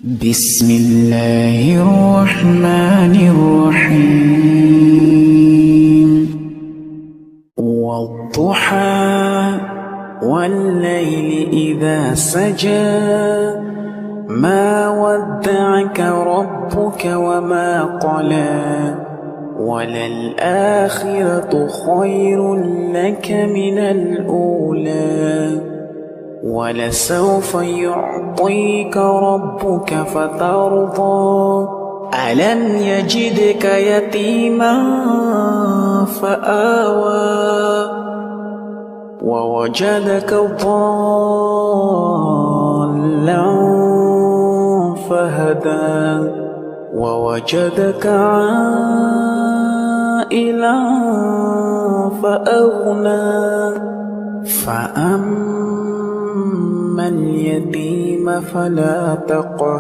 بسم الله الرحمن الرحيم والضحى والليل إذا سجى ما ودعك ربك وما قلى وللآخرة خير لك من الأولى ولسوف يعطيك ربك فترضى ألم يجدك يتيما فآوى ووجدك ضالا فهدى ووجدك عائلا فأغنى فأما اليتيم فلا تقهر